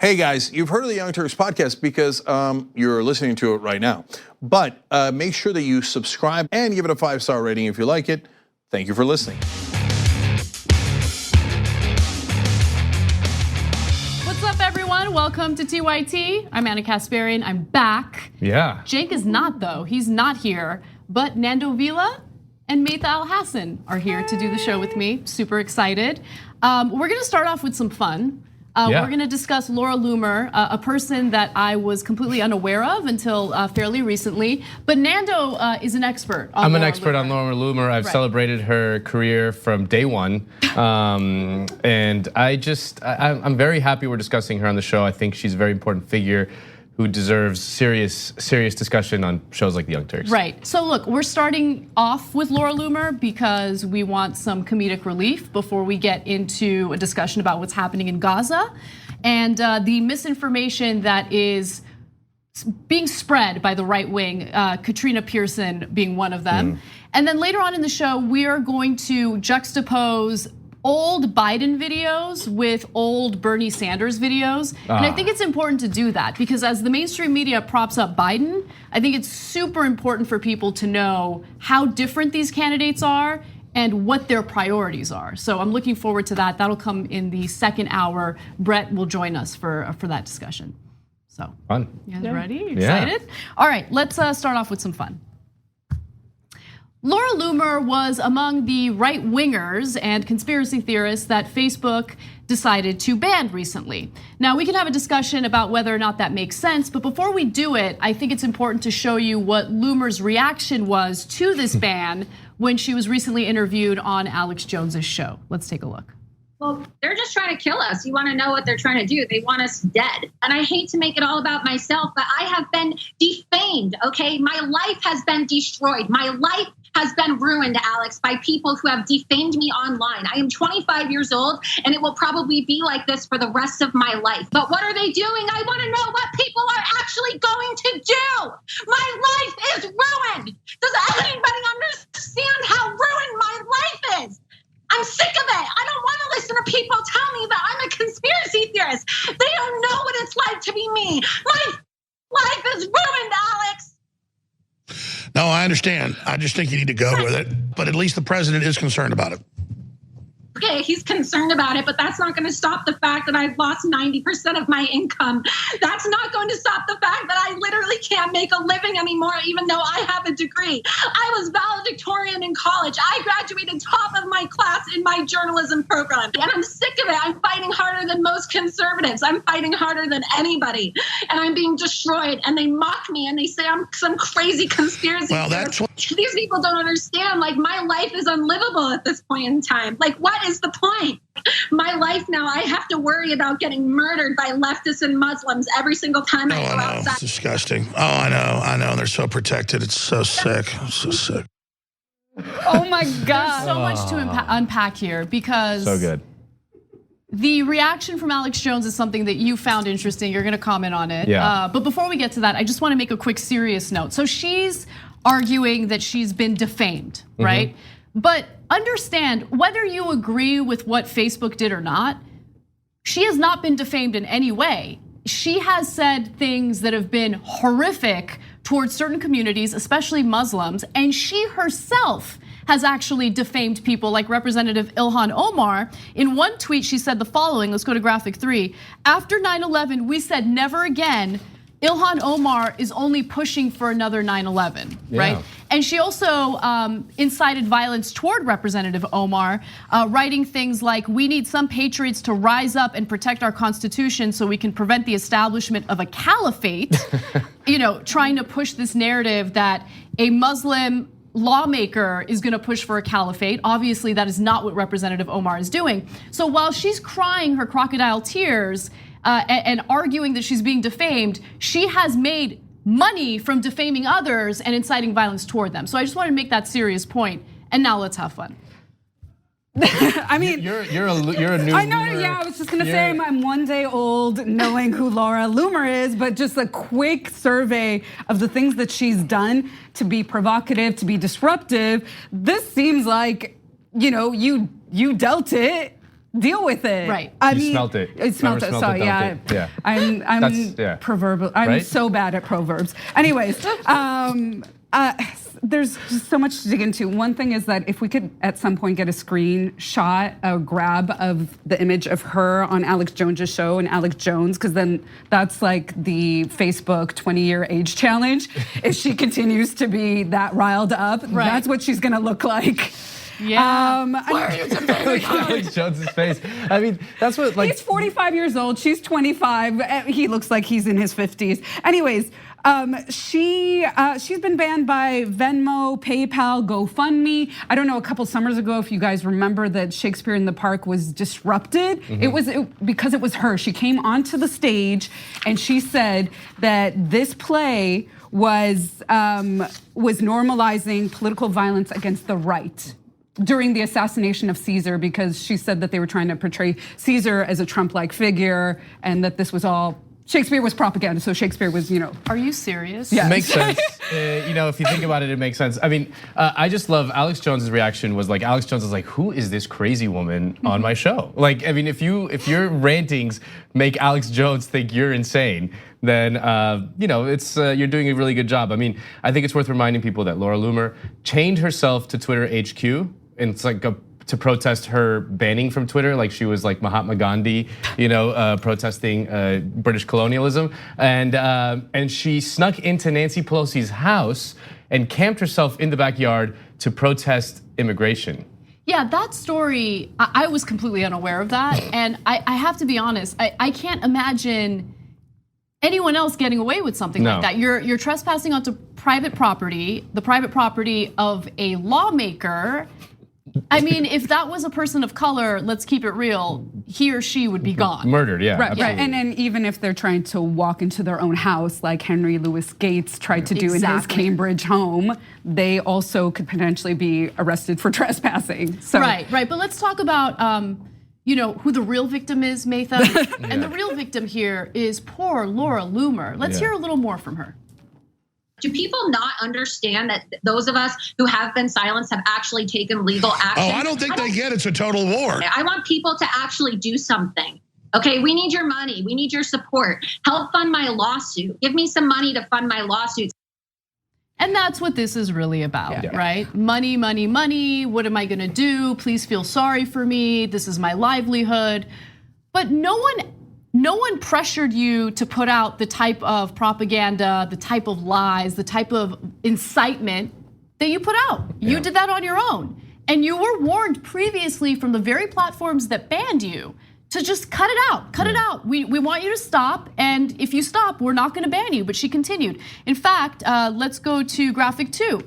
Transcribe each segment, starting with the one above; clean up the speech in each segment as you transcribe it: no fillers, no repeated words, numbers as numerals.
Hey guys, you've heard of the Young Turks podcast because you're listening to it right now. But make sure that you subscribe and give it a 5-star rating if you like it. Thank you for listening. What's up, everyone? Welcome to TYT. I'm Anna Kasparian. I'm back. Yeah. Jake is not, though. He's not here. But Nando Vila and Maytha Al-Hassan are here to do the show with me. Super excited. We're going to start off with some fun. We're going to discuss Laura Loomer, a person that I was completely unaware of until fairly recently. But Nando is an expert on I'm Laura an expert Loomer. on Laura Loomer. I've celebrated her career from day one. And I'm very happy we're discussing her on the show. I think she's a very important figure who deserves serious discussion on shows like The Young Turks. Right, so look, we're starting off with Laura Loomer because we want some comedic relief before we get into a discussion about what's happening in Gaza and the misinformation that is being spread by the right wing, Katrina Pearson being one of them. And then later on in the show, we are going to juxtapose old Biden videos with old Bernie Sanders videos. And I think it's important to do that because as the mainstream media props up Biden, I think it's super important for people to know how different these candidates are and what their priorities are. So I'm looking forward to that. That'll come in the second hour. Brett will join us for that discussion. So, fun. You guys ready? Excited? Yeah. All right, let's start off with some fun. Laura Loomer was among the right-wingers and conspiracy theorists that Facebook decided to ban recently. Now, we can have a discussion about whether or not that makes sense, but before we do it, I think it's important to show you what Loomer's reaction was to this ban when she was recently interviewed on Alex Jones's show. Let's take a look. Well, they're just trying to kill us. You want to know what they're trying to do? They want us dead. And I hate to make it all about myself, but I have been defamed, okay? My life has been destroyed. My life has been ruined, Alex, by people who have defamed me online. I am 25 years old, and it will probably be like this for the rest of my life. But what are they doing? I want to know what people are actually going to do. My life is ruined. Does anybody understand how ruined my life is? I'm sick of it. I don't want to listen to people tell me that I'm a conspiracy theorist. They don't know what it's like to be me. My life is ruined, Alex. No, I understand. I just think you need to go with it. But at least the president is concerned about it. Okay, he's concerned about it, but that's not going to stop the fact that I've lost 90% of my income. That's not going to stop the fact that I literally can't make a living anymore, even though I have a degree. I was valedictorian in college. I graduated top of my class in my journalism program. And I'm sick of it. I'm fighting harder than most conservatives. I'm fighting harder than anybody. And I'm being destroyed. And they mock me and they say I'm some crazy conspiracy. Well, that's what these people don't understand. Like, my life is unlivable at this point in time. Like, what is the point? My life now, I have to worry about getting murdered by leftists and Muslims every single time I go outside. It's disgusting. Oh, I know. They're so protected. It's so sick. I'm so sick. Oh my God. There's so much to unpack here because so good. The reaction from Alex Jones is something that you found interesting. You're going to comment on it. Yeah. But before we get to that, I just want to make a quick serious note. So she's arguing that she's been defamed, right? But understand, whether you agree with what Facebook did or not, she has not been defamed in any way. She has said things that have been horrific towards certain communities, especially Muslims, and she herself has actually defamed people like Representative Ilhan Omar. In one tweet, she said the following, let's go to graphic 3. After 9/11, we said never again. Ilhan Omar is only pushing for another 9/11, right? And she also incited violence toward Representative Omar, writing things like, we need some patriots to rise up and protect our Constitution so we can prevent the establishment of a caliphate. Trying to push this narrative that a Muslim lawmaker is gonna push for a caliphate. Obviously, that is not what Representative Omar is doing. So while she's crying her crocodile tears, and arguing that she's being defamed, she has made money from defaming others and inciting violence toward them. So I just want to make that serious point. And now let's have fun. I mean, you're a new. I know. Yeah, I was just gonna say I'm one day old knowing who Laura Loomer is, but just a quick survey of the things that she's done to be provocative, to be disruptive. This seems like you dealt it. deal with it. Right. I You mean, smelt it. I smelt Never it. smelt So it, yeah, don't it? Yeah. I'm proverbial. I'm Right? so bad at proverbs. Anyways, there's just so much to dig into. One thing is that if we could at some point get a screenshot, a grab of the image of her on Alex Jones' show and Alex Jones, because then that's like the Facebook 20-year age challenge. If she continues to be that riled up, that's what she's gonna look like. Yeah. Why are you defending Alex Jones's face. I mean, that's what like. He's 45 years old. She's 25. He looks like he's in his 50s. Anyways, she's been banned by Venmo, PayPal, GoFundMe. I don't know, a couple summers ago, if you guys remember that Shakespeare in the Park was disrupted. It was because it was her. She came onto the stage and she said that this play was normalizing political violence against the right during the assassination of Caesar, because she said that they were trying to portray Caesar as a Trump-like figure and that this was all, Shakespeare was propaganda, so Shakespeare was, Are you serious? Yeah. Makes sense. If you think about it, it makes sense. I mean, I just love Alex Jones's reaction was like, Alex Jones is like, who is this crazy woman on my show? Like, I mean, if your rantings make Alex Jones think you're insane, then it's you're doing a really good job. I mean, I think it's worth reminding people that Laura Loomer chained herself to Twitter HQ, and it's like to protest her banning from Twitter, like she was like Mahatma Gandhi, protesting British colonialism, and she snuck into Nancy Pelosi's house and camped herself in the backyard to protest immigration. Yeah, that story, I was completely unaware of that, and I have to be honest, I can't imagine anyone else getting away with something like that. You're trespassing onto private property, the private property of a lawmaker. I mean, if that was a person of color, let's keep it real, he or she would be gone. Murdered, yeah. right, Absolutely. and then even if they're trying to walk into their own house, like Henry Louis Gates tried to do in his Cambridge home, they also could potentially be arrested for trespassing. So. Right. But let's talk about who the real victim is, Maytha. And the real victim here is poor Laura Loomer. Let's hear a little more from her. Do people not understand that those of us who have been silenced have actually taken legal action? Oh, I don't think they get it's a total war. I want people to actually do something. Okay, we need your money. We need your support. Help fund my lawsuit. Give me some money to fund my lawsuit. And that's what this is really about, right? Money, money, money. What am I gonna do? Please feel sorry for me. This is my livelihood. But no one pressured you to put out the type of propaganda, the type of lies, the type of incitement that you put out. You did that on your own. And you were warned previously from the very platforms that banned you to just cut it out, cut it out. We want you to stop, and if you stop, we're not gonna ban you, but she continued. In fact, let's go to graphic 2.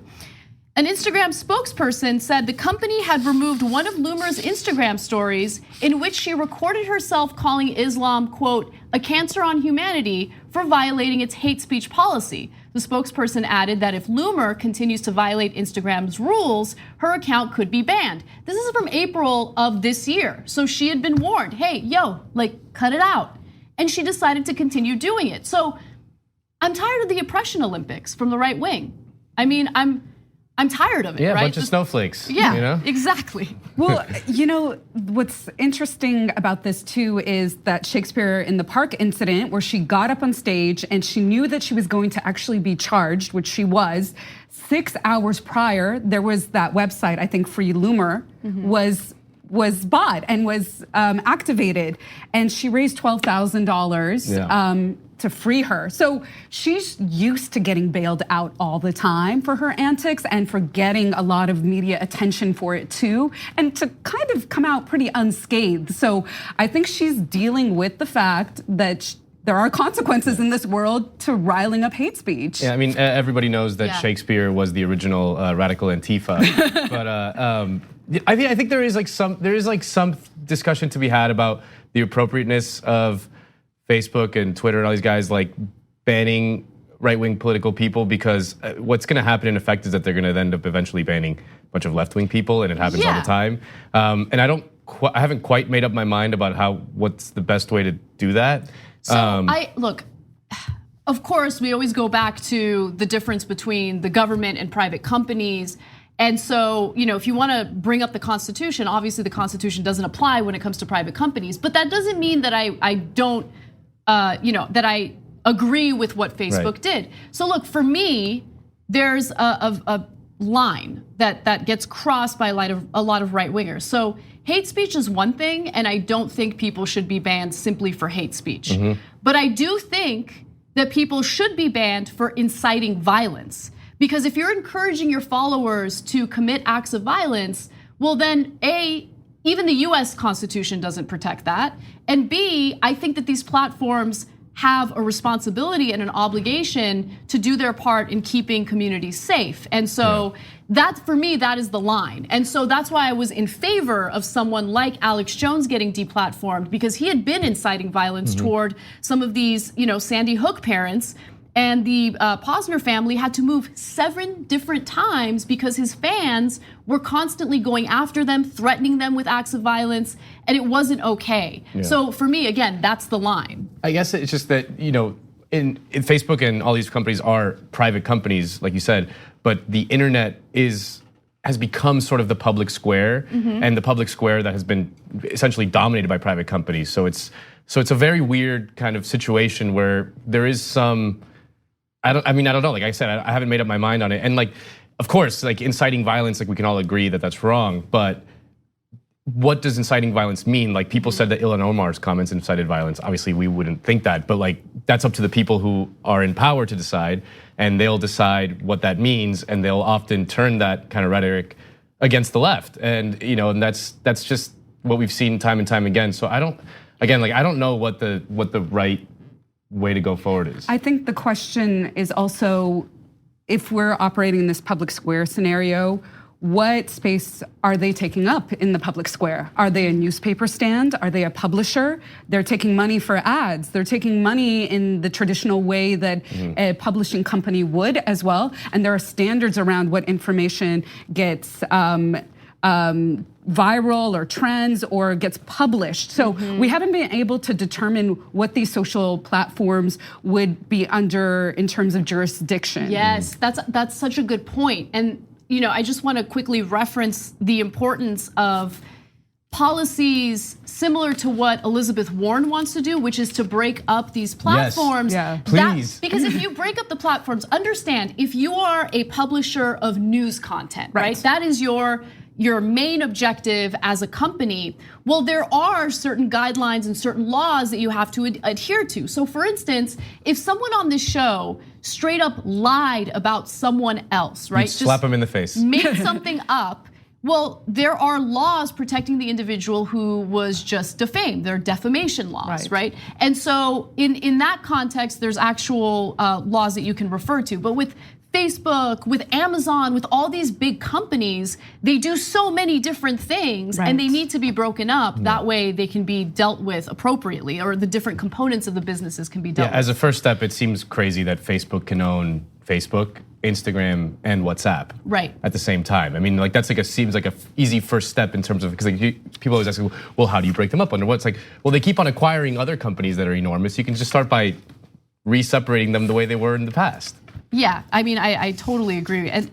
An Instagram spokesperson said the company had removed one of Loomer's Instagram stories in which she recorded herself calling Islam, quote, a cancer on humanity for violating its hate speech policy. The spokesperson added that if Loomer continues to violate Instagram's rules, her account could be banned. This is from April of this year. So she had been warned, hey, cut it out. And she decided to continue doing it. So I'm tired of the oppression Olympics from the right wing. I mean, I'm tired of it, right? Yeah, a bunch of snowflakes. Yeah, exactly. Well, what's interesting about this too is that Shakespeare in the Park incident, where she got up on stage and she knew that she was going to actually be charged, which she was. 6 hours prior, there was that website, I think Free Loomer, was bought and was activated, and she raised $12,000 to free her. So she's used to getting bailed out all the time for her antics and for getting a lot of media attention for it too, and to kind of come out pretty unscathed. So I think she's dealing with the fact that there are consequences in this world to riling up hate speech. Yeah, I mean, everybody knows that Shakespeare was the original radical Antifa, but I think there is some discussion to be had about the appropriateness of Facebook and Twitter and all these guys like banning right-wing political people, because what's going to happen in effect is that they're going to end up eventually banning a bunch of left-wing people, and it happens all the time. And I haven't quite made up my mind about what's the best way to do that. So look, of course, we always go back to the difference between the government and private companies. And so, if you want to bring up the Constitution, obviously the Constitution doesn't apply when it comes to private companies. But that doesn't mean that I don't, that I agree with what Facebook did. So look, for me, there's a line that gets crossed by a lot of right wingers. So hate speech is one thing, and I don't think people should be banned simply for hate speech. But I do think that people should be banned for inciting violence. Because if you're encouraging your followers to commit acts of violence, well then even the US Constitution doesn't protect that. And B, I think that these platforms have a responsibility and an obligation to do their part in keeping communities safe. And so that, for me, that is the line. And so that's why I was in favor of someone like Alex Jones getting deplatformed, because he had been inciting violence toward some of these, Sandy Hook parents. And the Posner family had to move 7 different times because his fans were constantly going after them, threatening them with acts of violence, and it wasn't okay. So for me, again, that's the line. I guess it's just that, in Facebook and all these companies are private companies, like you said, but the internet has become sort of the public square, and the public square that has been essentially dominated by private companies. So it's a very weird kind of situation where there is some, I don't know. Like I said, I haven't made up my mind on it. And of course, inciting violence, we can all agree that that's wrong. But what does inciting violence mean? People said that Ilhan Omar's comments incited violence. Obviously, we wouldn't think that, but that's up to the people who are in power to decide, and they'll decide what that means, and they'll often turn that kind of rhetoric against the left. And and that's just what we've seen time and time again. So I don't know what the right way to go forward is. I think the question is also, if we're operating in this public square scenario, what space are they taking up in the public square? Are they a newspaper stand? Are they a publisher? They're taking money for ads. They're taking money in the traditional way that a publishing company would as well. And there are standards around what information gets viral or trends or gets published. So we haven't been able to determine what these social platforms would be under in terms of jurisdiction. Yes, that's such a good point. And I just want to quickly reference the importance of policies similar to what Elizabeth Warren wants to do, which is to break up these platforms. Yes. Please. Because if you break up the platforms, understand, if you are a publisher of news content, right? That is your main objective as a company. Well, there are certain guidelines and certain laws that you have to adhere to. So for instance, if someone on this show straight up lied about someone else, right? Just slap them in the face. Made something up. Well, there are laws protecting the individual who was just defamed. There are defamation laws, right? And so in that context, there's actual laws that you can refer to. But with Facebook, with Amazon, with all these big companies, they do so many different things and they need to be broken up. That way they can be dealt with appropriately, or the different components of the businesses can be dealt with. As a first step, it seems crazy that Facebook can own Facebook, Instagram, and WhatsApp at the same time. I mean, that's seems like a easy first step in terms of, because people always ask, well, how do you break them up? Under what? It's well, they keep on acquiring other companies that are enormous. You can just start by re-separating them the way they were in the past. Yeah, I mean, I totally agree. And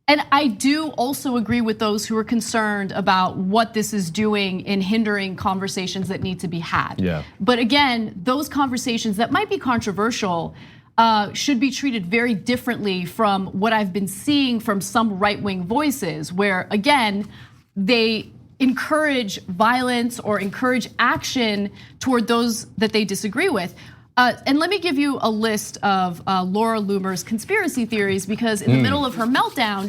I do also agree with those who are concerned about what this is doing in hindering conversations that need to be had. Yeah. But again, those conversations that might be controversial should be treated very differently from what I've been seeing from some right-wing voices, where again, they encourage violence or encourage action toward those that they disagree with. And let me give you a list of Laura Loomer's conspiracy theories, because in the middle of her meltdown,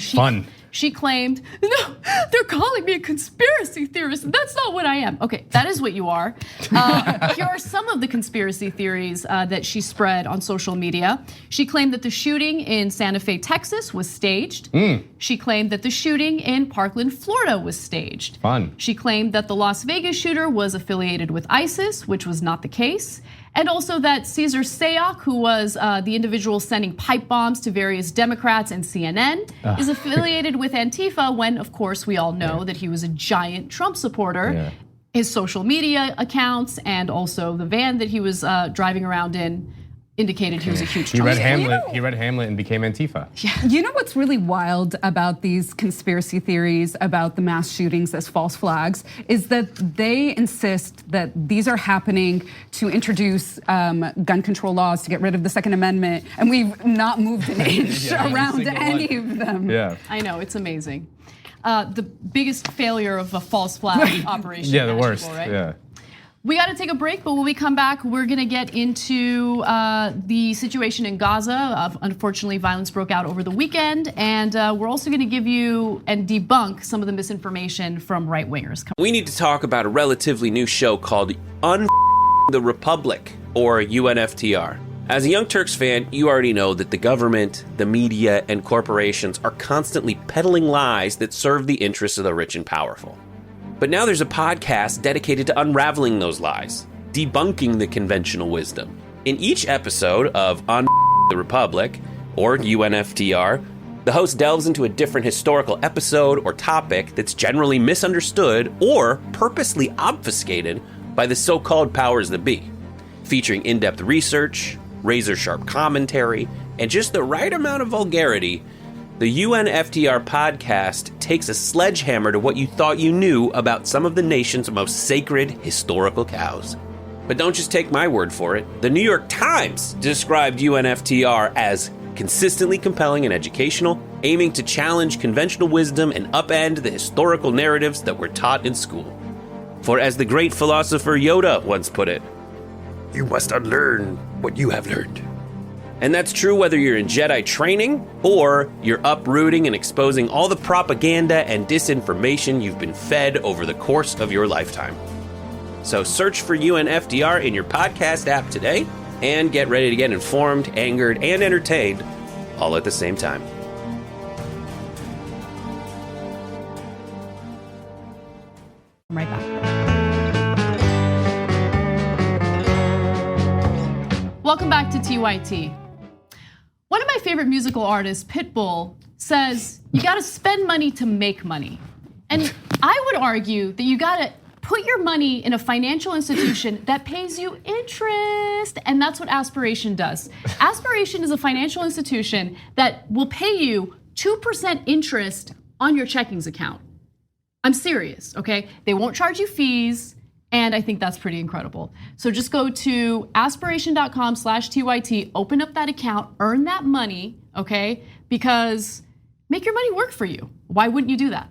she claimed, no, they're calling me a conspiracy theorist. That's not what I am. Okay, that is what you are. Here are some of the conspiracy theories that she spread on social media. She claimed that the shooting in Santa Fe, Texas was staged. She claimed that the shooting in Parkland, Florida was staged. Fun. She claimed that the Las Vegas shooter was affiliated with ISIS, which was not the case. And also that Cesar Sayoc, who was the individual sending pipe bombs to various Democrats and CNN, is affiliated with Antifa, when of course we all know that he was a giant Trump supporter. His social media accounts and also the van that he was driving around in indicated he was a huge He Trump read fan. Hamlet. He read Hamlet and became Antifa. You know what's really wild about these conspiracy theories about the mass shootings as false flags is that they insist that these are happening to introduce gun control laws, to get rid of the Second Amendment, and we've not moved an inch around any of them. Yeah. I know, it's amazing. The biggest failure of a false flag operation. Yeah, the worst. Right? Yeah. We got to take a break, but when we come back, we're going to get into the situation in Gaza. Unfortunately, violence broke out over the weekend, and we're also going to give you and debunk some of the misinformation from right-wingers. We need to talk about a relatively new show called the Republic, or UNFTR. As a Young Turks fan, you already know that the government, the media, and corporations are constantly peddling lies that serve the interests of the rich and powerful. But now there's a podcast dedicated to unraveling those lies, debunking the conventional wisdom. In each episode of On the Republic, or UNFTR, the host delves into a different historical episode or topic that's generally misunderstood or purposely obfuscated by the so-called powers that be, featuring in-depth research, razor-sharp commentary, and just the right amount of vulgarity. The UNFTR podcast takes a sledgehammer to what you thought you knew about some of the nation's most sacred historical cows. But don't just take my word for it. The New York Times described UNFTR as consistently compelling and educational, aiming to challenge conventional wisdom and upend the historical narratives that were taught in school. For as the great philosopher Yoda once put it, you must unlearn what you have learned. And that's true whether you're in Jedi training or you're uprooting and exposing all the propaganda and disinformation you've been fed over the course of your lifetime. So search for UNFTR in your podcast app today and get ready to get informed, angered, and entertained all at the same time. I'm right back. Welcome back to TYT. One of my favorite musical artists, Pitbull, says you gotta spend money to make money. And I would argue that you gotta put your money in a financial institution that pays you interest, and that's what Aspiration does. Aspiration is a financial institution that will pay you 2% interest on your checkings account. I'm serious, okay? They won't charge you fees, and I think that's pretty incredible. So just go to aspiration.com/TYT, open up that account, earn that money, okay? Because make your money work for you. Why wouldn't you do that?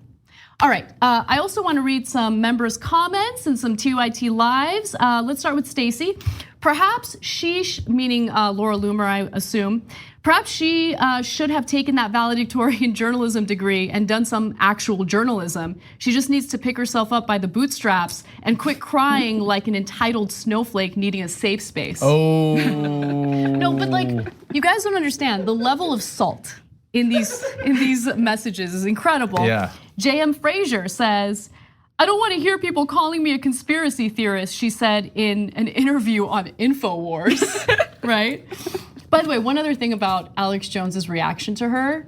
All right, I also want to read some members' comments and some TYT lives. Let's start with Stacy. Perhaps she, meaning Laura Loomer, I assume, perhaps she should have taken that valedictorian journalism degree and done some actual journalism. She just needs to pick herself up by the bootstraps and quit crying like an entitled snowflake needing a safe space. Oh. No, but like, you guys don't understand the level of salt in these messages is incredible. Yeah. J.M. Frazier says, I don't want to hear people calling me a conspiracy theorist, she said in an interview on InfoWars, right? By the way, one other thing about Alex Jones's reaction to her,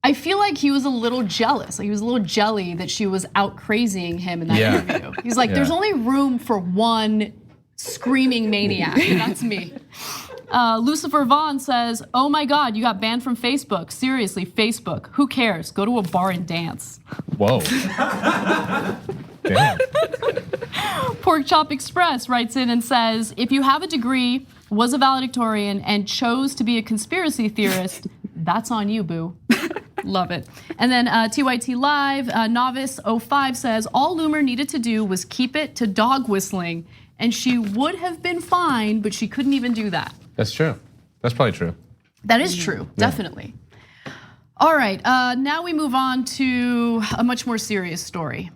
I feel like he was a little jealous. Like he was a little jelly that she was out crazying him in that interview. He's like, there's only room for one screaming maniac, and that's me. Lucifer Vaughn says, oh my God, you got banned from Facebook. Seriously, Facebook, who cares? Go to a bar and dance. Whoa. Damn. Pork Chop Express writes in and says, if you have a degree, was a valedictorian, and chose to be a conspiracy theorist, that's on you, boo. Love it. And then TYT Live, Novice 05 says, all Loomer needed to do was keep it to dog whistling, and she would have been fine, but she couldn't even do that. That's true. That's probably true. That is true, definitely. All right, now we move on to a much more serious story.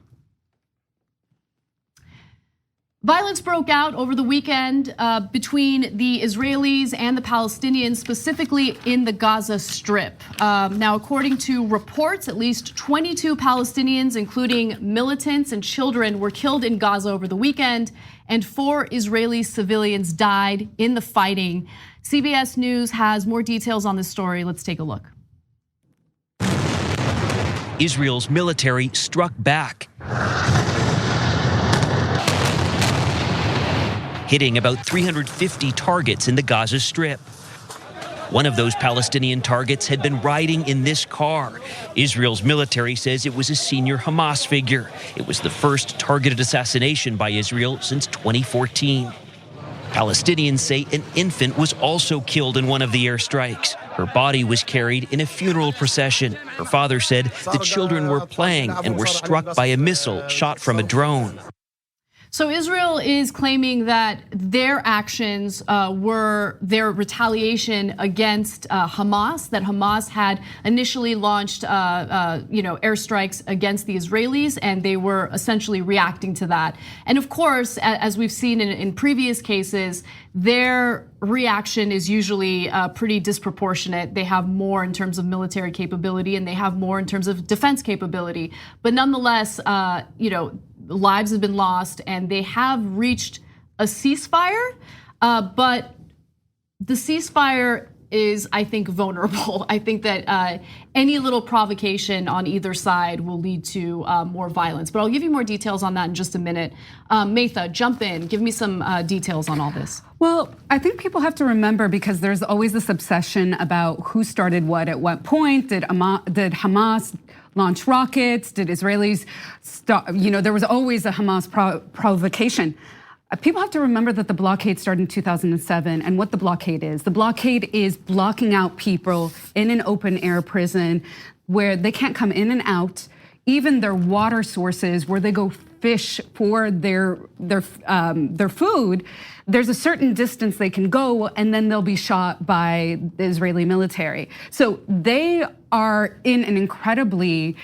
Violence broke out over the weekend between the Israelis and the Palestinians, specifically in the Gaza Strip. Now, according to reports, at least 22 Palestinians, including militants and children, were killed in Gaza over the weekend, and 4 Israeli civilians died in the fighting. CBS News has more details on this story. Let's take a look. Israel's military struck back, hitting about 350 targets in the Gaza Strip. One of those Palestinian targets had been riding in this car. Israel's military says it was a senior Hamas figure. It was the first targeted assassination by Israel since 2014. Palestinians say an infant was also killed in one of the airstrikes. Her body was carried in a funeral procession. Her father said the children were playing and were struck by a missile shot from a drone. So Israel is claiming that their actions were their retaliation against Hamas. That Hamas had initially launched, airstrikes against the Israelis, and they were essentially reacting to that. And of course, as we've seen in previous cases, their reaction is usually pretty disproportionate. They have more in terms of military capability, and they have more in terms of defense capability. But nonetheless, lives have been lost, and they have reached a ceasefire, but the ceasefire is, I think, vulnerable. I think that any little provocation on either side will lead to more violence. But I'll give you more details on that in just a minute. Maytha, jump in. Give me some details on all this. Well, I think people have to remember, because there's always this obsession about who started what at what point. Did Hamas launch rockets? Did Israelis stop? There was always a Hamas provocation. People have to remember that the blockade started in 2007, and what the blockade is blocking out people in an open air prison where they can't come in and out. Even their water sources, where they go fish for their food, there's a certain distance they can go, and then they'll be shot by the Israeli military. So they are in an incredibly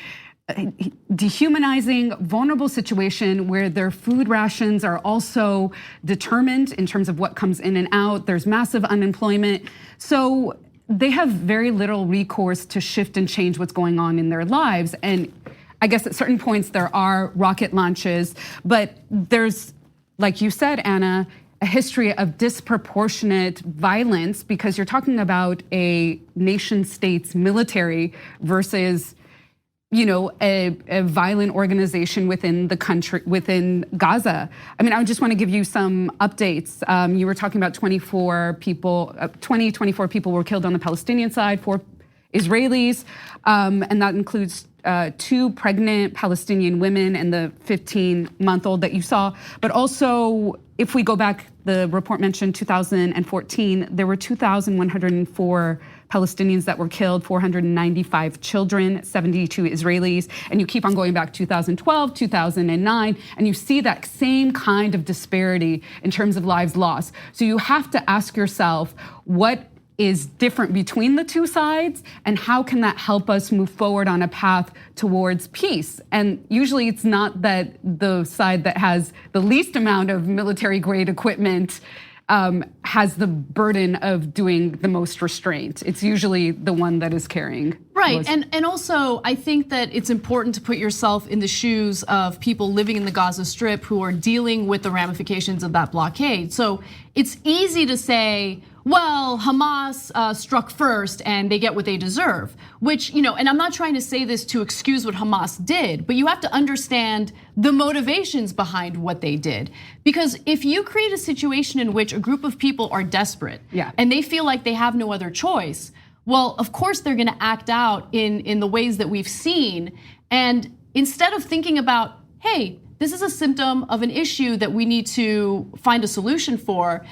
dehumanizing, vulnerable situation where their food rations are also determined in terms of what comes in and out. There's massive unemployment. So they have very little recourse to shift and change what's going on in their lives. And I guess at certain points there are rocket launches, but there's, like you said, Anna, a history of disproportionate violence, because you're talking about a nation state's military versus a violent organization within the country, within Gaza. I mean, I just want to give you some updates. You were talking about 24 people were killed on the Palestinian side, 4 Israelis, and that includes 2 pregnant Palestinian women and the 15-month-old that you saw. But also, if we go back, the report mentioned 2014, there were 2,104 Palestinians that were killed, 495 children, 72 Israelis, and you keep on going back 2012, 2009, and you see that same kind of disparity in terms of lives lost. So you have to ask yourself, what is different between the two sides, and how can that help us move forward on a path towards peace? And usually it's not that the side that has the least amount of military grade equipment has the burden of doing the most restraint. It's usually the one that is carrying. Right, and also I think that it's important to put yourself in the shoes of people living in the Gaza Strip who are dealing with the ramifications of that blockade. So it's easy to say, well, Hamas struck first and they get what they deserve, which, and I'm not trying to say this to excuse what Hamas did, but you have to understand the motivations behind what they did. Because if you create a situation in which a group of people are desperate and they feel like they have no other choice, well, of course they're gonna act out in the ways that we've seen. And instead of thinking about, hey, this is a symptom of an issue that we need to find a solution for,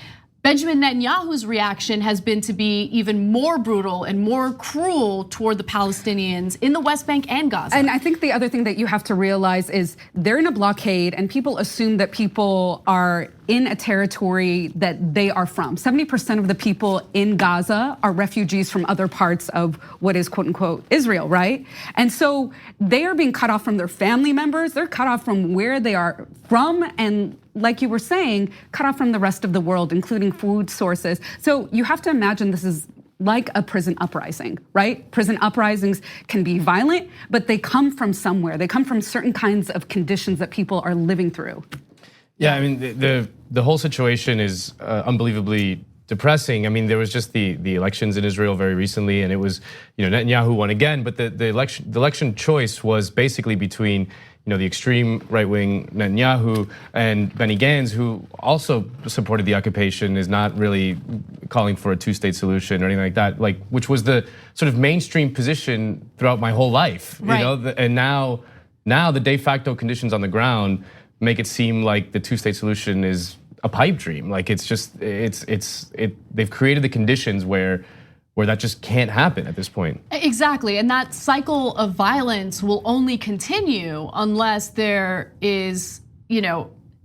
Benjamin Netanyahu's reaction has been to be even more brutal and more cruel toward the Palestinians in the West Bank and Gaza. And I think the other thing that you have to realize is they're in a blockade, and people assume that people are in a territory that they are from. 70% of the people in Gaza are refugees from other parts of what is quote unquote Israel, right? And so they are being cut off from their family members. They're cut off from where they are from, and like you were saying, cut off from the rest of the world, including food sources. So you have to imagine this is like a prison uprising, right? Prison uprisings can be violent, but they come from somewhere. They come from certain kinds of conditions that people are living through. Yeah, I mean, the whole situation is unbelievably depressing. I mean, there was just the elections in Israel very recently, and it was, Netanyahu won again, but the election choice was basically between the extreme right-wing Netanyahu and Benny Gantz, who also supported the occupation, is not really calling for a two-state solution or anything like that, which was the sort of mainstream position throughout my whole life. Right. And now the de facto conditions on the ground make it seem like the two-state solution is a pipe dream. Like they've created the conditions where that just can't happen at this point. Exactly, and that cycle of violence will only continue unless there is,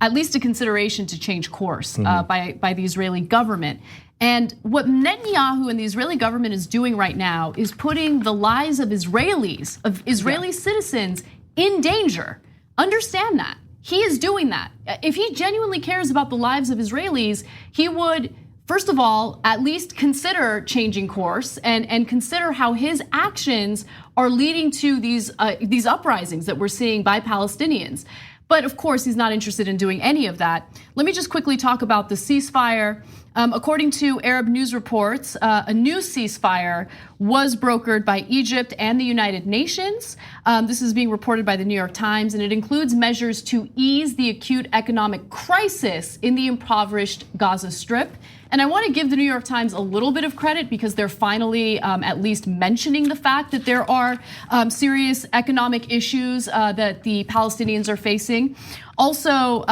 at least a consideration to change course by the Israeli government. And what Netanyahu and the Israeli government is doing right now is putting the lives of Israeli citizens in danger. Understand that. He is doing that. If he genuinely cares about the lives of Israelis, he would, first of all, at least consider changing course and consider how his actions are leading to these uprisings that we're seeing by Palestinians. But of course, he's not interested in doing any of that. Let me just quickly talk about the ceasefire. According to Arab news reports, a new ceasefire was brokered by Egypt and the United Nations. This is being reported by the New York Times, and it includes measures to ease the acute economic crisis in the impoverished Gaza Strip. And I want to give the New York Times a little bit of credit because they're finally at least mentioning the fact that there are serious economic issues that the Palestinians are facing. Also,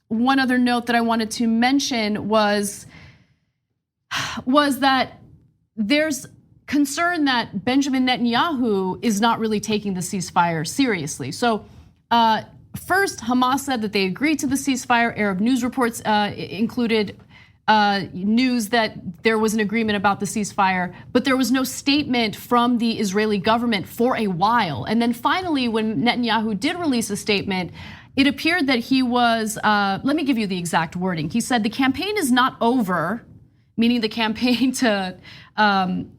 one other note that I wanted to mention was that there's concern that Benjamin Netanyahu is not really taking the ceasefire seriously. So first, Hamas said that they agreed to the ceasefire. Arab news reports included news that there was an agreement about the ceasefire, but there was no statement from the Israeli government for a while. And then finally, when Netanyahu did release a statement, it appeared that he was, let me give you the exact wording. He said the campaign is not over, meaning the campaign to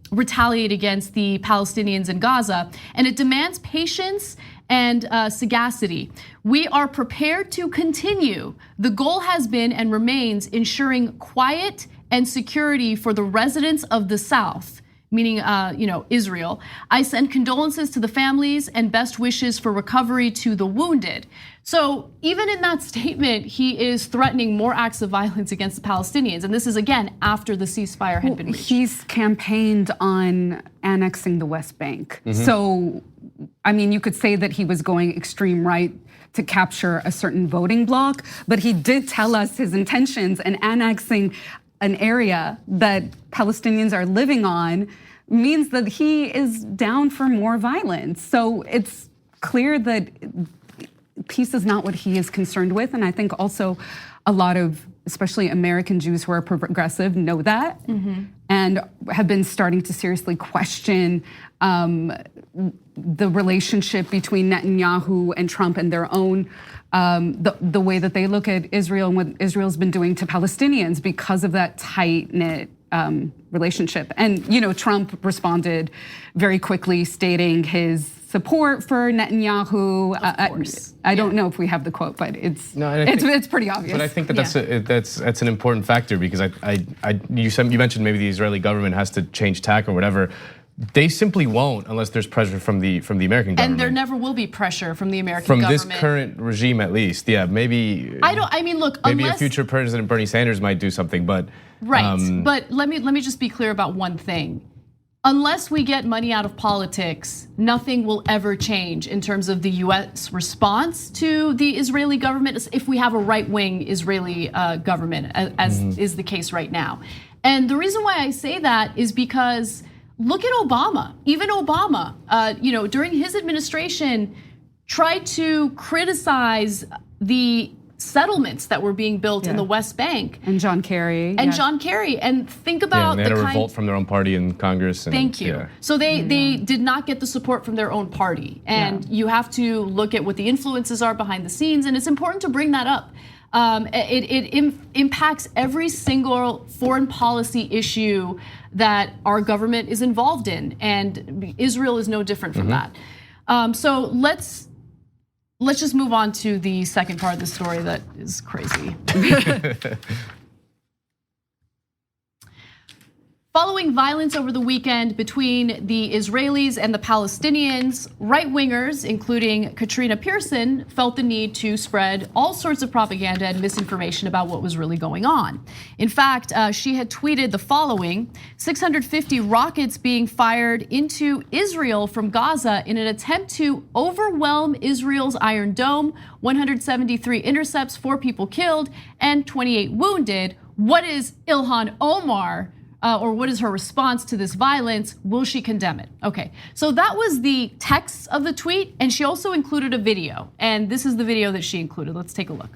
retaliate against the Palestinians in Gaza, and it demands patience and sagacity. We are prepared to continue. The goal has been and remains ensuring quiet and security for the residents of the South, meaning Israel. I send condolences to the families and best wishes for recovery to the wounded. So even in that statement, he is threatening more acts of violence against the Palestinians. And this is again after the ceasefire had been reached. He's campaigned on annexing the West Bank. So, I mean, you could say that he was going extreme right to capture a certain voting bloc, but he did tell us his intentions, and annexing an area that Palestinians are living on means that he is down for more violence. So it's clear that peace is not what he is concerned with. And I think also a lot of, especially American Jews who are progressive, know that and have been starting to seriously question the relationship between Netanyahu and Trump and their own, the way that they look at Israel and what Israel's been doing to Palestinians because of that tight-knit relationship. And Trump responded very quickly, stating his support for Netanyahu. Of course. I don't know if we have the quote, but it's pretty obvious. But I think that that's an important factor because you mentioned maybe the Israeli government has to change tack or whatever. They simply won't unless there's pressure from the American government. And there never will be pressure from the American government. From this current regime, at least, yeah, maybe. Maybe a future president, Bernie Sanders, might do something, but right. But let me just be clear about one thing. Unless we get money out of politics, nothing will ever change in terms of the US response to the Israeli government if we have a right-wing Israeli government, as is the case right now. And the reason why I say that is because look at Obama. Even Obama, during his administration, tried to criticize the settlements that were being built in the West Bank. And John Kerry. John Kerry. And think about they had a revolt from their own party in Congress. Thank you. Yeah. So they did not get the support from their own party. And you have to look at what the influences are behind the scenes. And it's important to bring that up. It impacts every single foreign policy issue that our government is involved in. And Israel is no different from that. So let's just move on to the second part of the story that is crazy. Following violence over the weekend between the Israelis and the Palestinians, right-wingers, including Katrina Pearson, felt the need to spread all sorts of propaganda and misinformation about what was really going on. In fact, she had tweeted the following: 650 rockets being fired into Israel from Gaza in an attempt to overwhelm Israel's Iron Dome, 173 intercepts, 4 people killed, and 28 wounded. What is Ilhan Omar? Or what is her response to this violence? Will she condemn it? Okay, so that was the text of the tweet, and she also included a video. And this is the video that she included. Let's take a look.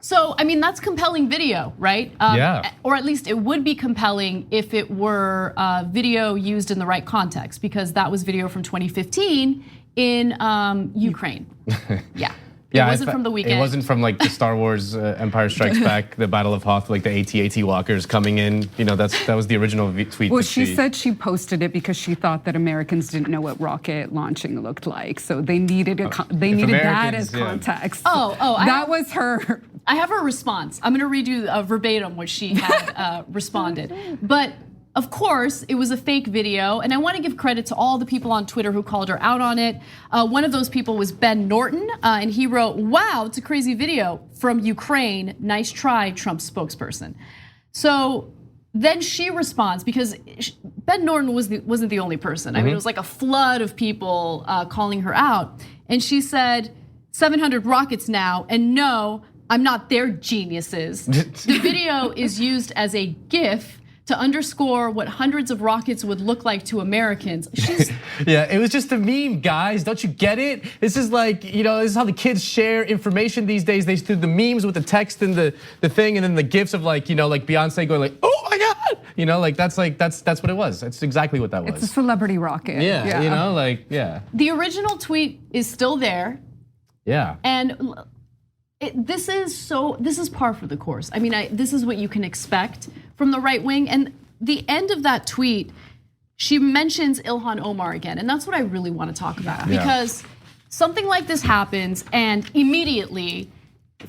So, I mean, that's compelling video, right? Yeah. Or at least it would be compelling if it were video used in the right context, because that was video from 2015 in Ukraine. Yeah. It wasn't from the weekend. It wasn't from like the Star Wars Empire Strikes Back, the Battle of Hoth, like the AT-AT walkers coming in. You know, that was the original tweet. Well, she said she posted it because she thought that Americans didn't know what rocket launching looked like, so they needed that as context. That was her. I have her response. I'm going to read you verbatim what she had responded, but. Of course, it was a fake video, and I want to give credit to all the people on Twitter who called her out on it. One of those people was Ben Norton, and he wrote, "Wow, it's a crazy video from Ukraine. Nice try, Trump spokesperson." So then she responds, because Ben Norton wasn't the only person. I mean, it was like a flood of people calling her out, and she said, 700 rockets now, and no, I'm not their geniuses. The video is used as a GIF to underscore what hundreds of rockets would look like to Americans. Yeah, it was just a meme, guys. Don't you get it? This is like, you know, this is how the kids share information these days. They do the memes with the text and the thing, and then the GIFs of like, you know, like Beyonce going like, oh my God. You know, like that's what it was. That's exactly what that was. It's a celebrity rocket. Yeah, you know, like, yeah. The original tweet is still there. Yeah. And this is par for the course. I mean, this is what you can expect from the right wing. And the end of that tweet, she mentions Ilhan Omar again. And that's what I really want to talk about. Yeah. Because something like this happens, and immediately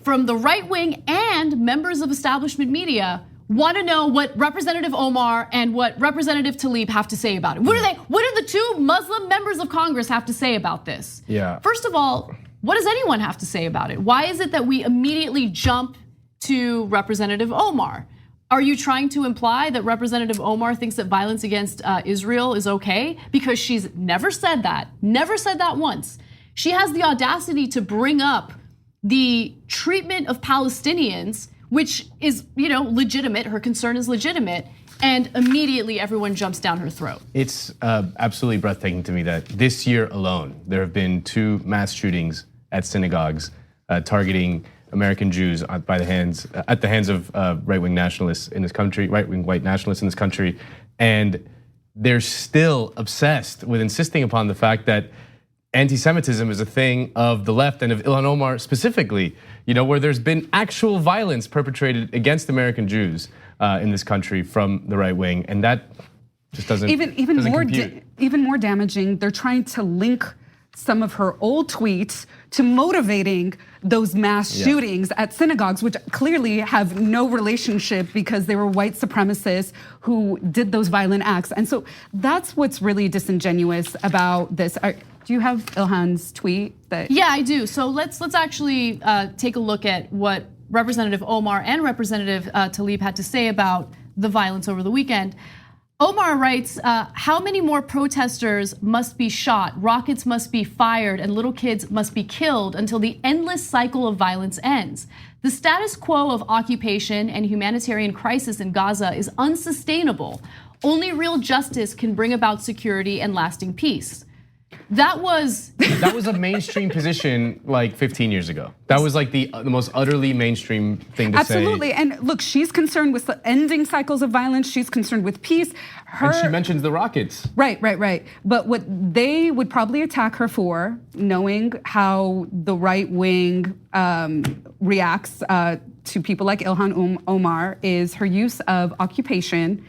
from the right wing and members of establishment media want to know what Representative Omar and what Representative Tlaib have to say about it. What do the two Muslim members of Congress have to say about this? Yeah. First of all, what does anyone have to say about it? Why is it that we immediately jump to Representative Omar? Are you trying to imply that Representative Omar thinks that violence against Israel is okay? Because she's never said that once. She has the audacity to bring up the treatment of Palestinians, which is, you know, legitimate. Her concern is legitimate. And immediately everyone jumps down her throat. It's absolutely breathtaking to me that this year alone, there have been 2 mass shootings at synagogues targeting American Jews at the hands of right-wing nationalists in this country, right-wing white nationalists in this country. And they're still obsessed with insisting upon the fact that anti-Semitism is a thing of the left and of Ilhan Omar specifically, you know, where there's been actual violence perpetrated against American Jews in this country from the right wing, and that just doesn't even more damaging. They're trying to link some of her old tweets to motivating those mass shootings at synagogues, which clearly have no relationship because they were white supremacists who did those violent acts. And so that's what's really disingenuous about this. Do you have Ilhan's tweet? Yeah, I do. So let's actually take a look at what Representative Omar and Representative Tlaib had to say about the violence over the weekend. Omar writes, how many more protesters must be shot, rockets must be fired, and little kids must be killed until the endless cycle of violence ends? The status quo of occupation and humanitarian crisis in Gaza is unsustainable. Only real justice can bring about security and lasting peace. That was a mainstream position like 15 years ago. That was like the most utterly mainstream thing to say. Absolutely, and look, she's concerned with ending cycles of violence. She's concerned with peace. And she mentions the rockets. Right. But what they would probably attack her for, knowing how the right wing reacts to people like Ilhan Omar is her use of occupation,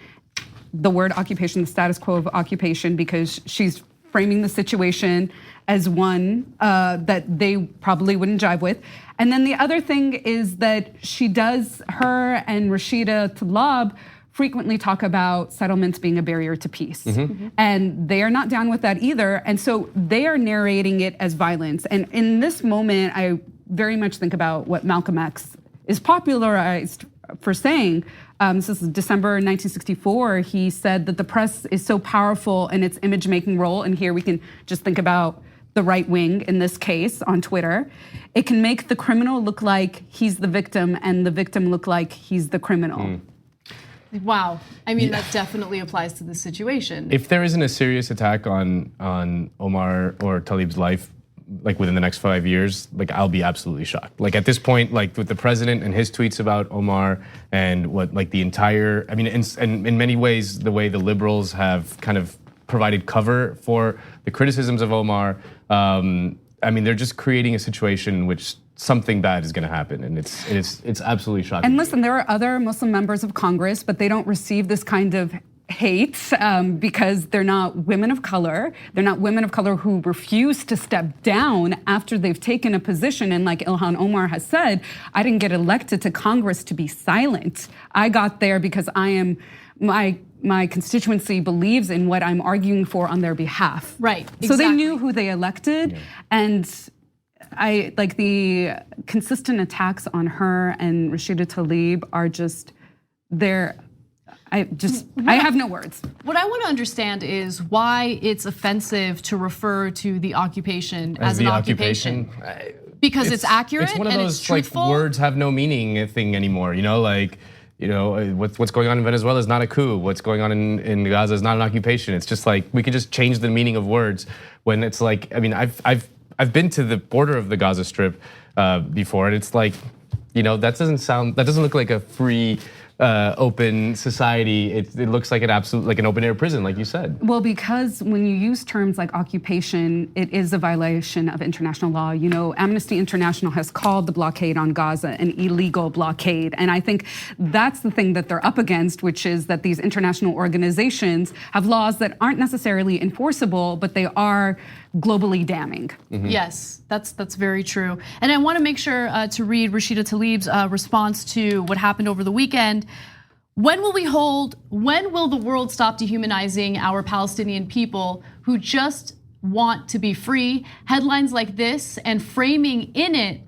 the word occupation, the status quo of occupation, because she's framing the situation as one that they probably wouldn't jive with. And then the other thing is that her and Rashida Tlaib frequently talk about settlements being a barrier to peace. And they are not down with that either. And so they are narrating it as violence. And in this moment, I very much think about what Malcolm X is popularized for saying. This is December 1964. He said that the press is so powerful in its image-making role, and here we can just think about the right wing in this case on Twitter. It can make the criminal look like he's the victim and the victim look like he's the criminal. Wow, I mean, that definitely applies to this situation. If there isn't a serious attack on Omar or Tlaib's life, like within the next 5 years, like I'll be absolutely shocked. Like at this point, like with the president and his tweets about Omar and what like the entire, I mean, and in many ways, the way the liberals have kind of provided cover for the criticisms of Omar, I mean, they're just creating a situation in which something bad is going to happen, and it's absolutely shocking. And listen, there are other Muslim members of Congress, but they don't receive this kind of hate because they're not women of color. They're not women of color who refuse to step down after they've taken a position. And like Ilhan Omar has said, I didn't get elected to Congress to be silent. I got there because my constituency believes in what I'm arguing for on their behalf. Right, exactly. So they knew who they elected, and I like the consistent attacks on her and Rashida Tlaib are just I have no words. What I want to understand is why it's offensive to refer to the occupation as an occupation. Because it's accurate it's one of and those, it's truthful. Like, words have no meaning thing anymore. You know, like, you know, what's going on in Venezuela is not a coup. What's going on in Gaza is not an occupation. It's just like we can just change the meaning of words when it's like, I mean, I've been to the border of the Gaza Strip before, and it's like, you know, that doesn't look like a free, open society. It looks like an open air prison, like you said. Well, because when you use terms like occupation, it is a violation of international law. You know, Amnesty International has called the blockade on Gaza an illegal blockade. And I think that's the thing that they're up against, which is that these international organizations have laws that aren't necessarily enforceable, but they are globally damning. Yes, that's very true. And I want to make sure to read Rashida Tlaib's response to what happened over the weekend. When will the world stop dehumanizing our Palestinian people who just want to be free? Headlines like this and framing it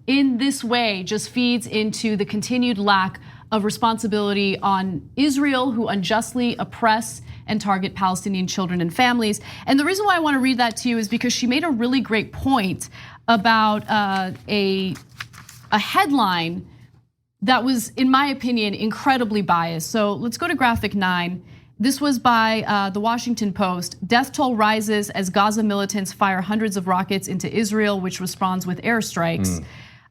in this way just feeds into the continued lack of responsibility on Israel, who unjustly oppress and target Palestinian children and families. And the reason why I want to read that to you is because she made a really great point about a headline that was, in my opinion, incredibly biased. So let's go to graphic 9. This was by the Washington Post. Death toll rises as Gaza militants fire hundreds of rockets into Israel, which responds with airstrikes.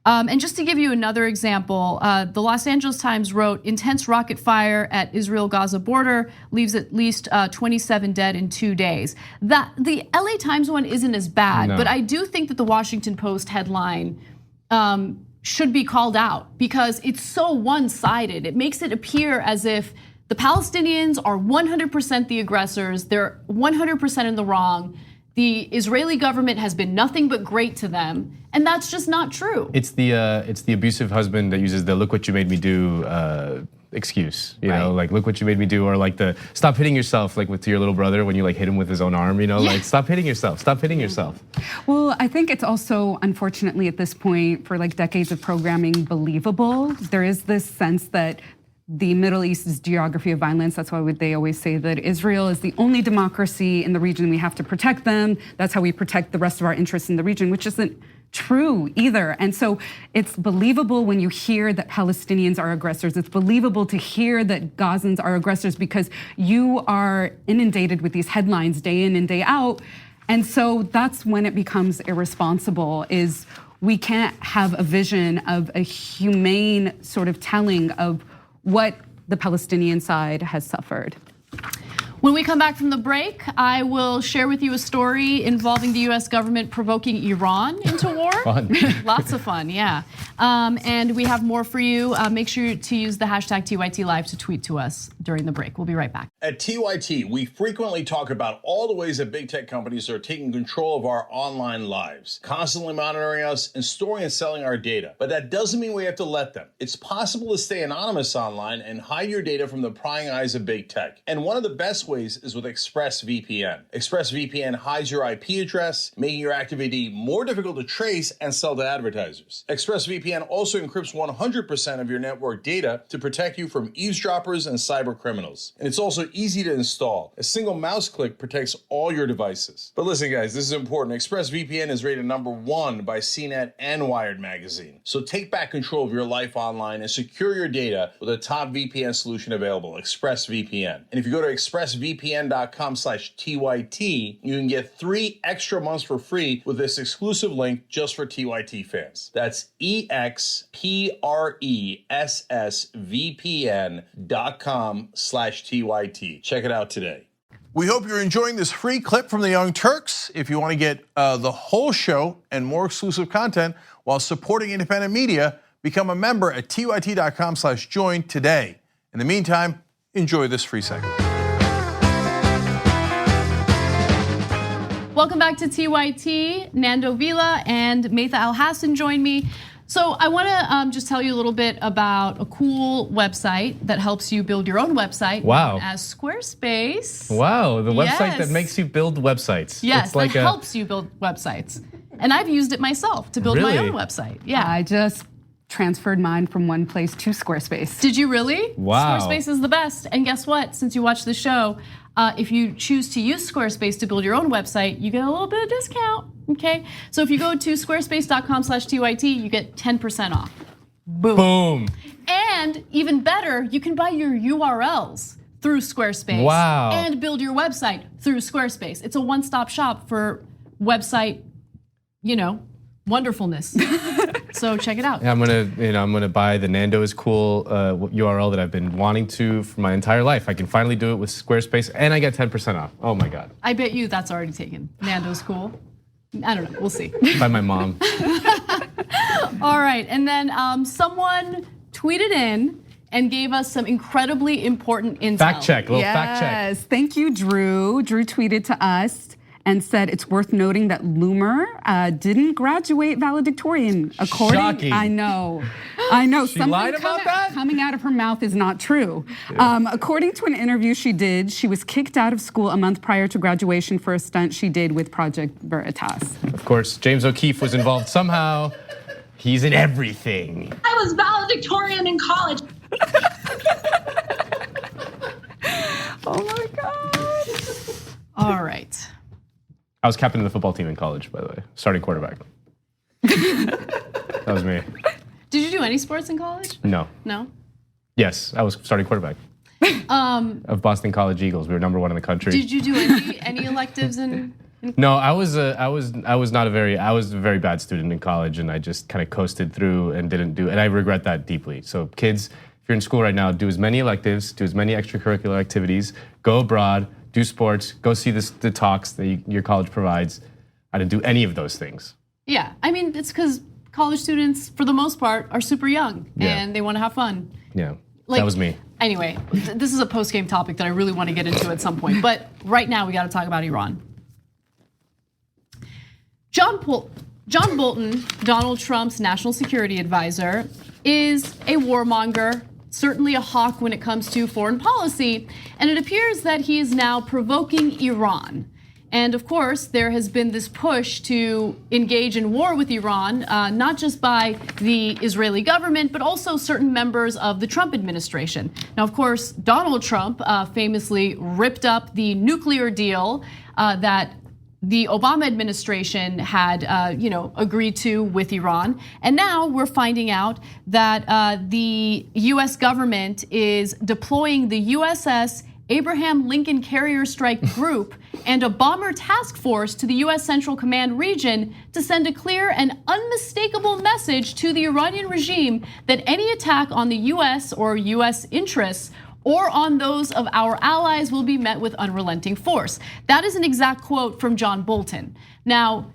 And just to give you another example, the Los Angeles Times wrote, intense rocket fire at Israel-Gaza border leaves at least 27 dead in 2 days. The LA Times one isn't as bad, but I do think that the Washington Post headline should be called out because it's so one-sided. It makes it appear as if the Palestinians are 100% the aggressors, they're 100% in the wrong. The Israeli government has been nothing but great to them, and that's just not true. It's the abusive husband that uses the "look what you made me do" excuse. You know, like look what you made me do, or like the stop hitting yourself, like with your little brother when you like hit him with his own arm. You know, like stop hitting yourself. Stop hitting yourself. Well, I think it's also, unfortunately, at this point, for like decades of programming, believable. There is this sense that the Middle East is geography of violence. That's why they always say that Israel is the only democracy in the region. We have to protect them. That's how we protect the rest of our interests in the region, which isn't true either. And so it's believable when you hear that Palestinians are aggressors. It's believable to hear that Gazans are aggressors because you are inundated with these headlines day in and day out. And so that's when it becomes irresponsible, is we can't have a vision of a humane sort of telling of what the Palestinian side has suffered. When we come back from the break, I will share with you a story involving the US government provoking Iran into war. Fun. Lots of fun, yeah. And we have more for you. Make sure to use the hashtag TYT Live to tweet to us during the break. We'll be right back. At TYT, we frequently talk about all the ways that big tech companies are taking control of our online lives, constantly monitoring us and storing and selling our data. But that doesn't mean we have to let them. It's possible to stay anonymous online and hide your data from the prying eyes of big tech. And one of the best ways is with ExpressVPN. ExpressVPN hides your IP address, making your activity more difficult to trace and sell to advertisers. ExpressVPN also encrypts 100% of your network data to protect you from eavesdroppers and cyber criminals. And it's also easy to install. A single mouse click protects all your devices. But listen, guys, this is important. ExpressVPN is rated #1 by CNET and Wired magazine. So take back control of your life online and secure your data with a top VPN solution available, ExpressVPN. And if you go to expressvpn.com/TYT, you can get 3 extra months for free with this exclusive link just for TYT fans. That's expressvpn.com/TYT. Check it out today. We hope you're enjoying this free clip from the Young Turks. If you want to get the whole show and more exclusive content while supporting independent media, become a member at tyt.com/join today. In the meantime, enjoy this free segment. Welcome back to TYT. Nando Vila and Maytha Al-Hassan join me. So I want to just tell you a little bit about a cool website that helps you build your own website. Wow. Known as Squarespace. Wow, the website Yes. that makes you build websites. Yes, It's like that helps you build websites. And I've used it myself to build my Really? own website. Yeah. I just transferred mine from one place to Squarespace. Did you really? Wow. Squarespace is the best. And guess what? Since you watch the show, if you choose to use Squarespace to build your own website, you get a little bit of discount, okay? So if you go to squarespace.com/TYT, you get 10% off. Boom. Boom. And even better, you can buy your URLs through Squarespace. Wow. And build your website through Squarespace. It's a one-stop shop for website, wonderfulness. So check it out. I'm gonna buy the Nando is cool URL that I've been wanting to for my entire life. I can finally do it with Squarespace, and I get 10% off. Oh my God. I bet you that's already taken. Nando's cool. I don't know. We'll see. By my mom. All right, and then someone tweeted in and gave us some incredibly important intel. Fact check. Little fact check. Yes, thank you, Drew. Drew tweeted to us and said it's worth noting that Loomer didn't graduate valedictorian. Shocking. I know. She lied about that? Coming out of her mouth is not true. According to an interview she did, she was kicked out of school a month prior to graduation for a stunt she did with Project Veritas. Of course, James O'Keefe was involved somehow. He's in everything. I was valedictorian in college. Oh my God. All right. I was captain of the football team in college, by the way, starting quarterback. That was me. Did you do any sports in college? No. No? Yes, I was starting quarterback of Boston College Eagles. We were #1 in the country. Did you do any electives in No, I was a very bad student in college, and I just kind of coasted through and didn't do. And I regret that deeply. So kids, if you're in school right now, do as many electives, do as many extracurricular activities, go abroad, do sports, go see the talks that your college provides. I didn't do any of those things. Yeah, I mean, it's because college students, for the most part, are super young Yeah. and they want to have fun. Yeah, Like, that was me. Anyway, this is a post-game topic that I really want to get into at some point. But right now, we got to talk about Iran. John Bolton, Donald Trump's national security advisor, is a warmonger, certainly a hawk when it comes to foreign policy, and it appears that he is now provoking Iran. And of course, there has been this push to engage in war with Iran, not just by the Israeli government, but also certain members of the Trump administration. Now, of course, Donald Trump famously ripped up the nuclear deal that the Obama administration had, agreed to with Iran, and now we're finding out that the U.S. government is deploying the USS Abraham Lincoln Carrier Strike Group and a bomber task force to the U.S. Central Command region to send a clear and unmistakable message to the Iranian regime that any attack on the U.S. or U.S. interests or on those of our allies will be met with unrelenting force. That is an exact quote from John Bolton. Now,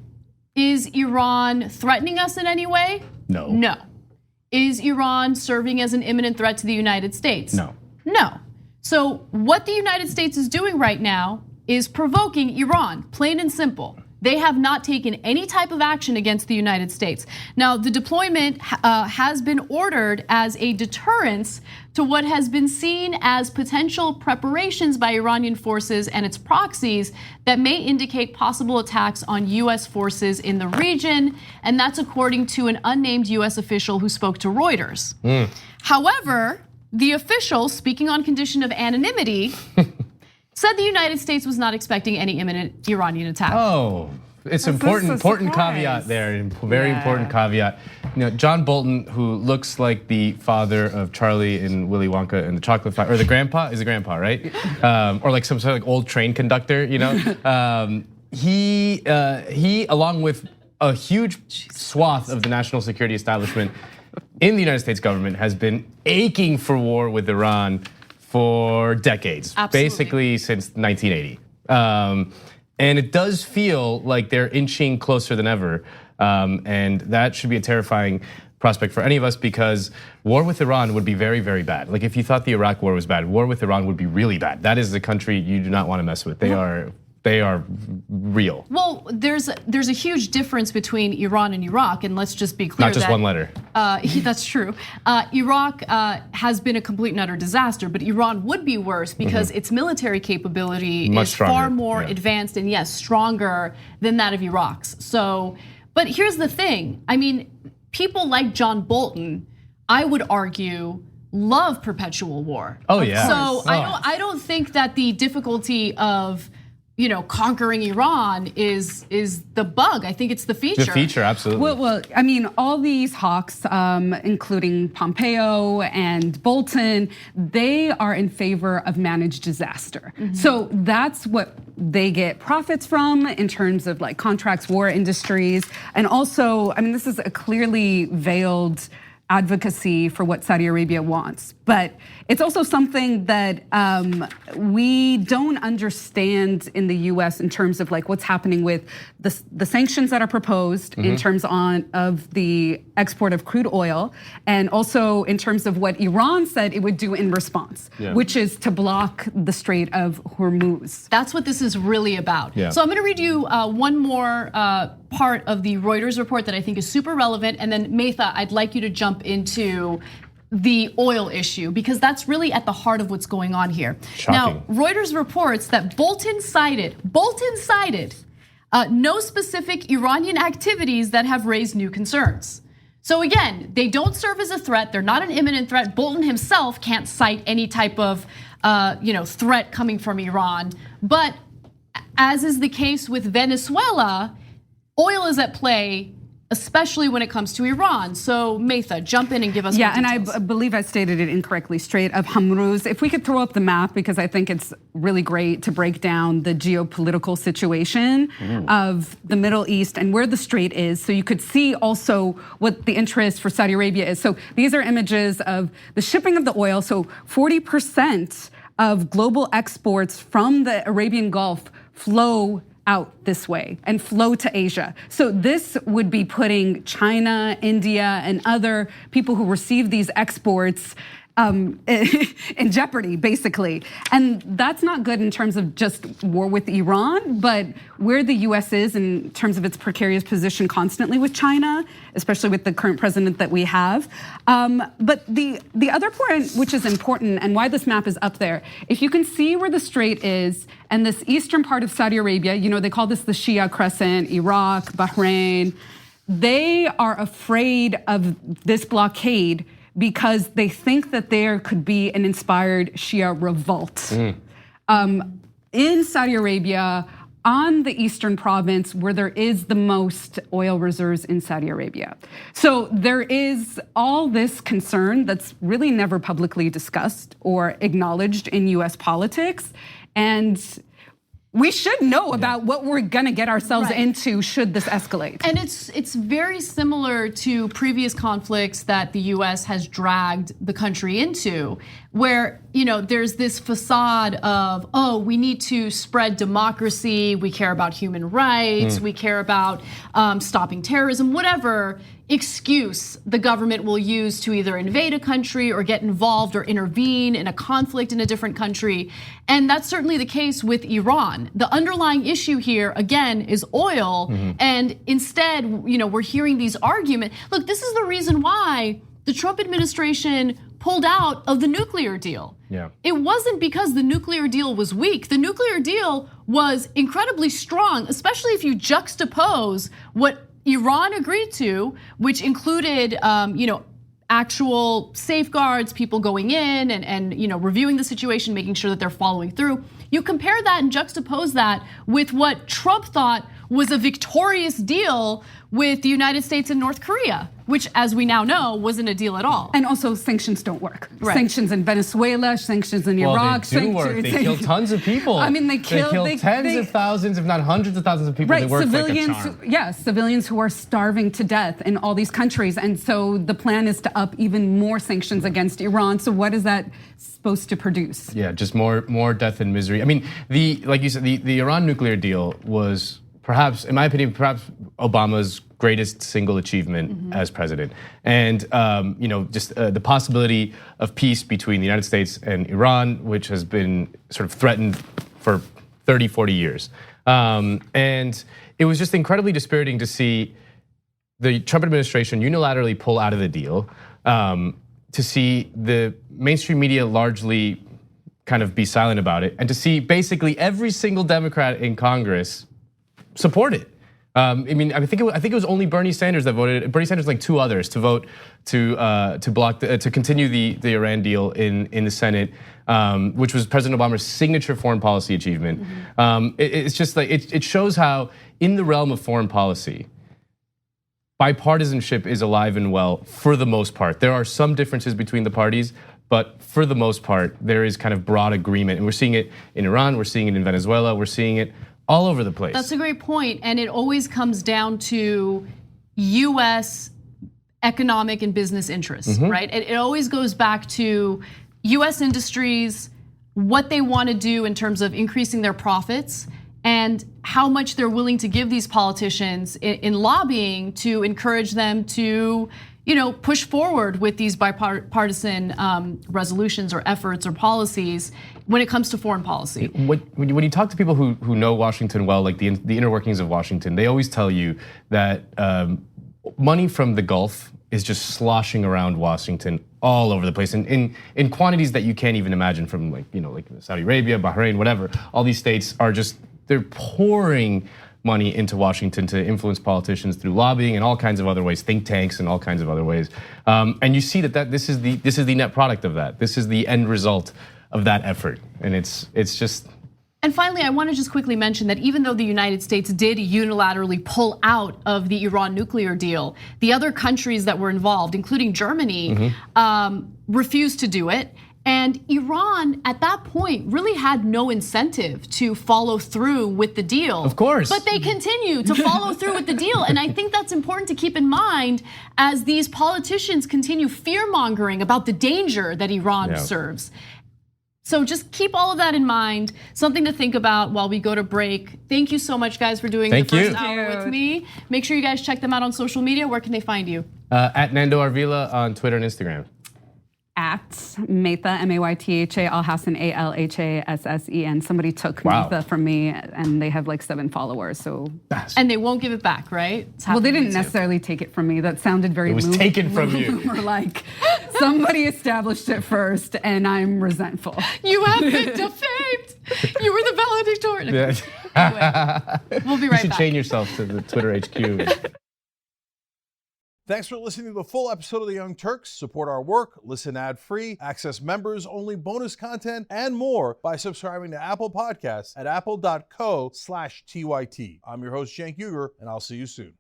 is Iran threatening us in any way? No. No. Is Iran serving as an imminent threat to the United States? No. No. So what the United States is doing right now is provoking Iran, plain and simple. They have not taken any type of action against the United States. Now, the deployment has been ordered as a deterrence to what has been seen as potential preparations by Iranian forces and its proxies that may indicate possible attacks on US forces in the region. And that's according to an unnamed US official who spoke to Reuters. However, the official, speaking on condition of anonymity, said the United States was not expecting any imminent Iranian attack. Oh, it's important caveat there, very important caveat. You know, John Bolton, who looks like the father of Charlie and Willy Wonka and the Chocolate Factory, or the grandpa, is the grandpa, right? Or like some sort of like old train conductor, you know? He, along with a huge swath of the national security establishment in the United States government, has been aching for war with Iran for decades, Absolutely. Basically since 1980. And it does feel like they're inching closer than ever. And that should be a terrifying prospect for any of us, because war with Iran would be very, very bad. Like if you thought the Iraq war was bad, war with Iran would be really bad. That is the country you do not want to mess with. They are real. Well, there's a huge difference between Iran and Iraq, and let's just be clear. Not just one letter. That's true. Iraq has been a complete and utter disaster, but Iran would be worse because its military capability is far more advanced and yes, stronger than that of Iraq's. So, but here's the thing. I mean, people like John Bolton, I would argue, love perpetual war. Oh yeah. So I don't think that the difficulty of conquering Iran is the bug. I think it's the feature. The feature, absolutely. Well, I mean, all these hawks, including Pompeo and Bolton, they are in favor of managed disaster. So that's what they get profits from in terms of like contracts, war industries, and also, I mean, this is a clearly veiled advocacy for what Saudi Arabia wants. But it's also something that we don't understand in the US in terms of like what's happening with the sanctions that are proposed in terms of the export of crude oil, and also in terms of what Iran said it would do in response, which is to block the Strait of Hormuz. That's what this is really about. So I'm gonna read you one more part of the Reuters report that I think is super relevant, and then Maytha, I'd like you to jump into the oil issue, because that's really at the heart of what's going on here. Shocking. Now, Reuters reports that Bolton cited no specific Iranian activities that have raised new concerns. So again, they don't serve as a threat. They're not an imminent threat. Bolton himself can't cite any type of threat coming from Iran. But as is the case with Venezuela, oil is at play, especially when it comes to Iran. So Maytha, jump in and give us more details. And I believe I stated it incorrectly, Strait of Hormuz. If we could throw up the map, because I think it's really great to break down the geopolitical situation of the Middle East and where the strait is, so you could see also what the interest for Saudi Arabia is. So these are images of the shipping of the oil. So 40% of global exports from the Arabian Gulf flow out this way and flow to Asia. So this would be putting China, India, and other people who receive these exports in jeopardy, basically. And that's not good in terms of just war with Iran, but where the US is in terms of its precarious position constantly with China, especially with the current president that we have. But the other point, which is important and why this map is up there, if you can see where the strait is and this eastern part of Saudi Arabia, they call this the Shia Crescent, Iraq, Bahrain, they are afraid of this blockade because they think that there could be an inspired Shia revolt. In Saudi Arabia, on the eastern province where there is the most oil reserves in Saudi Arabia. So there is all this concern that's really never publicly discussed or acknowledged in US politics. And we should know about what we're gonna get ourselves Right. into should this escalate. And it's very similar to previous conflicts that the US has dragged the country into, where there's this facade of, oh, we need to spread democracy, we care about human rights, we care about stopping terrorism, whatever excuse the government will use to either invade a country or get involved or intervene in a conflict in a different country. And that's certainly the case with Iran. The underlying issue here, again, is oil. And instead, we're hearing these arguments. Look, this is the reason why the Trump administration pulled out of the nuclear deal. Yeah. It wasn't because the nuclear deal was weak. The nuclear deal was incredibly strong, especially if you juxtapose what Iran agreed to, which included, actual safeguards, people going in and reviewing the situation, making sure that they're following through. You compare that and juxtapose that with what Trump thought was a victorious deal with the United States and North Korea, which, as we now know, wasn't a deal at all. And also, sanctions don't work. Right. Sanctions in Venezuela, sanctions in Well, Iraq. they do work. They kill tons of people. I mean, they kill tens of thousands, if not hundreds of thousands of people. Right, They work civilians. like a charm. Yes, civilians who are starving to death in all these countries, and so the plan is to up even more sanctions against Iran. So what is that supposed to produce? Yeah, just more death and misery. I mean, like you said, the Iran nuclear deal was perhaps, in my opinion, perhaps Obama's greatest single achievement as president. And just the possibility of peace between the United States and Iran, which has been sort of threatened for 30, 40 years. And it was just incredibly dispiriting to see the Trump administration unilaterally pull out of the deal, to see the mainstream media largely kind of be silent about it, and to see basically every single Democrat in Congress support it. I think it was only Bernie Sanders that voted. Bernie Sanders, like 2 others, to vote to block to continue the Iran deal in the Senate, which was President Obama's signature foreign policy achievement. It's just like it shows how in the realm of foreign policy, bipartisanship is alive and well for the most part. There are some differences between the parties, but for the most part, there is kind of broad agreement, and we're seeing it in Iran, we're seeing it in Venezuela, we're seeing it all over the place. That's a great point, and it always comes down to US economic and business interests, right? It always goes back to US industries, what they want to do in terms of increasing their profits, and how much they're willing to give these politicians in lobbying to encourage them to push forward with these bipartisan resolutions or efforts or policies when it comes to foreign policy. When you talk to people who know Washington well, like the inner workings of Washington, they always tell you that money from the Gulf is just sloshing around Washington all over the place, and in quantities that you can't even imagine, from like Saudi Arabia, Bahrain, whatever. All these states are they're pouring money into Washington to influence politicians through lobbying and all kinds of other ways, think tanks and all kinds of other ways. And you see that this is the net product of that. This is the end result of that effort, and it's just. And finally, I want to just quickly mention that even though the United States did unilaterally pull out of the Iran nuclear deal, the other countries that were involved, including Germany, refused to do it. And Iran, at that point, really had no incentive to follow through with the deal. Of course. But they continue to follow through with the deal. And I think that's important to keep in mind as these politicians continue fear-mongering about the danger that Iran serves. So just keep all of that in mind, something to think about while we go to break. Thank you so much, guys, for doing the first hour with me. Make sure you guys check them out on social media. Where can they find you? At Nando Arvila on Twitter and Instagram. At Maytha, Maytha, Alhassan, Alhassan. Somebody took Maytha from me, and they have like 7 followers. So and they won't give it back, right? Well, they didn't necessarily take it from me. That sounded very. It was taken from you. Like somebody established it first, and I'm resentful. You have been defamed. You were the valedictorian. Anyway, we'll be right back. You should chain yourself to the Twitter HQ. Thanks for listening to the full episode of The Young Turks. Support our work, listen ad-free, access members-only bonus content, and more by subscribing to Apple Podcasts at apple.co/TYT. I'm your host, Cenk Uygur, and I'll see you soon.